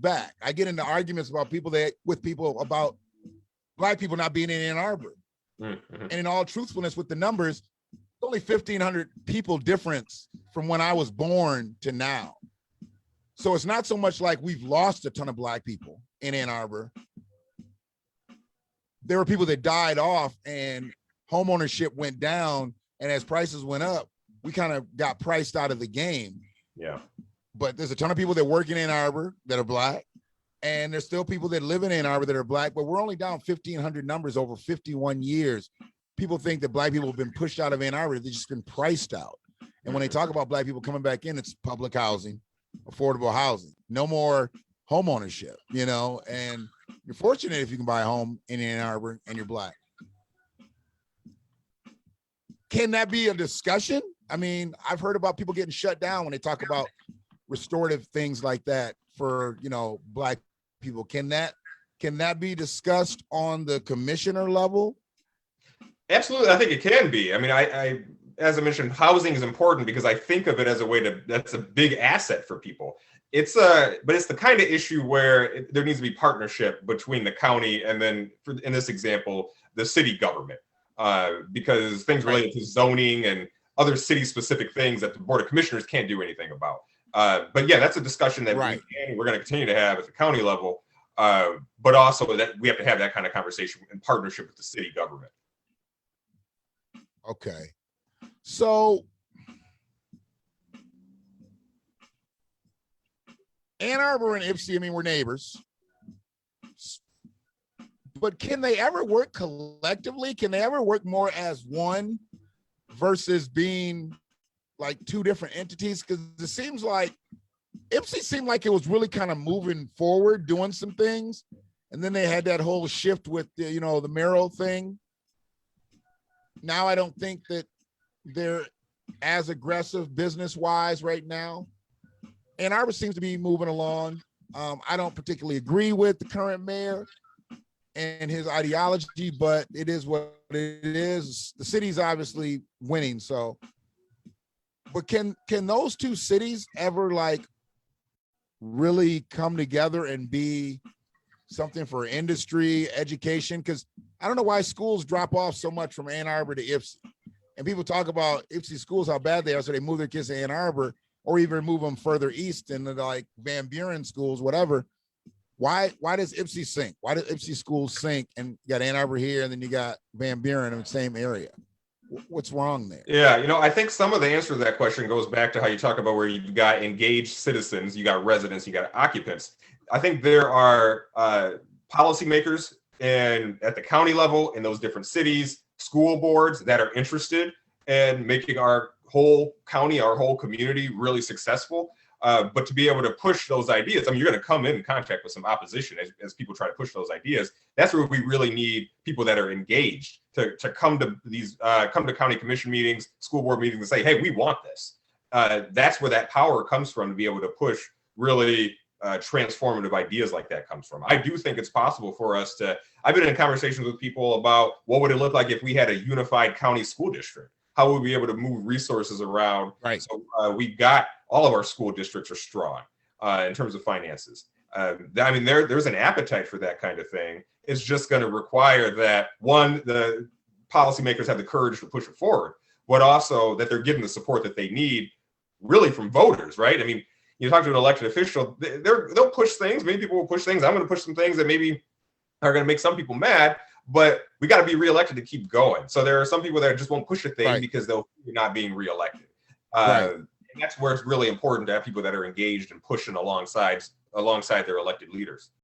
back. I get into arguments about with people about Black people not being in Ann Arbor. Mm-hmm. And in all truthfulness with the numbers, only 1,500 people difference from when I was born to now. So it's not so much like we've lost a ton of Black people in Ann Arbor. There were people that died off and homeownership went down, and as prices went up, we kind of got priced out of the game. Yeah. But there's a ton of people that work in Ann Arbor that are Black, and there's still people that live in Ann Arbor that are Black, but we're only down 1,500 numbers over 51 years. People think that Black people have been pushed out of Ann Arbor. They've just been priced out. And when they talk about Black people coming back in, it's public housing, affordable housing, no more home ownership, and you're fortunate if you can buy a home in Ann Arbor and you're Black. Can that be a discussion? I mean, I've heard about people getting shut down when they talk about restorative things like that for, Black people. Can that be discussed on the commissioner level? Absolutely. I think it can be. I mean, I as I mentioned, housing is important because I think of it as a way that's a big asset for people. But it's the kind of issue where there needs to be partnership between the county and then, in this example, the city government, because things related to zoning and other city-specific things that the Board of Commissioners can't do anything about. But yeah, that's a discussion that we're going to continue to have at the county level, but also that we have to have that kind of conversation in partnership with the city government. Okay. So Ann Arbor and Ypsi, I mean, we're neighbors, but can they ever work collectively? Can they ever work more as one versus being like two different entities? Because it seems like Ypsi seemed like it was really kind of moving forward, doing some things. And then they had that whole shift with the, the Merrill thing. Now I don't think that they're as aggressive business-wise right now. Ann Arbor seems to be moving along. I don't particularly agree with the current mayor and his ideology, but it is what it is. The city's obviously winning. So, but can those two cities ever like really come together and be something for industry, education? Because I don't know why schools drop off so much from Ann Arbor to Ypsi. And people talk about Ypsi schools, how bad they are, so they move their kids to Ann Arbor or even move them further east into like Van Buren schools, whatever. Why does Ypsi sink? Why does Ypsi schools sink and you got Ann Arbor here and then you got Van Buren in the same area? What's wrong there? Yeah, I think some of the answer to that question goes back to how you talk about where you've got engaged citizens, you got residents, you got occupants. I think there are policymakers at the county level in those different cities, school boards that are interested in making our whole county, our whole community really successful. But to be able to push those ideas, I mean, you're going to come in contact with some opposition as people try to push those ideas. That's where we really need people that are engaged to come to these, come to county commission meetings, school board meetings and say, hey, we want this. That's where that power comes from, to be able to push really transformative ideas like that comes from. I do think it's possible for us to, I've been in conversations with people about what would it look like if we had a unified county school district? How would we be able to move resources around? Right. So we've got all of our school districts are strong in terms of finances. I mean, there's an appetite for that kind of thing. It's just going to require that, one, the policymakers have the courage to push it forward, but also that they're getting the support that they need really from voters, right? I mean, you talk to an elected official, they'll push things. Maybe people will push things. I'm going to push some things that maybe are going to make some people mad, but we got to be reelected to keep going. So there are some people that just won't push a thing because they're not being reelected. And that's where it's really important to have people that are engaged and pushing alongside their elected leaders.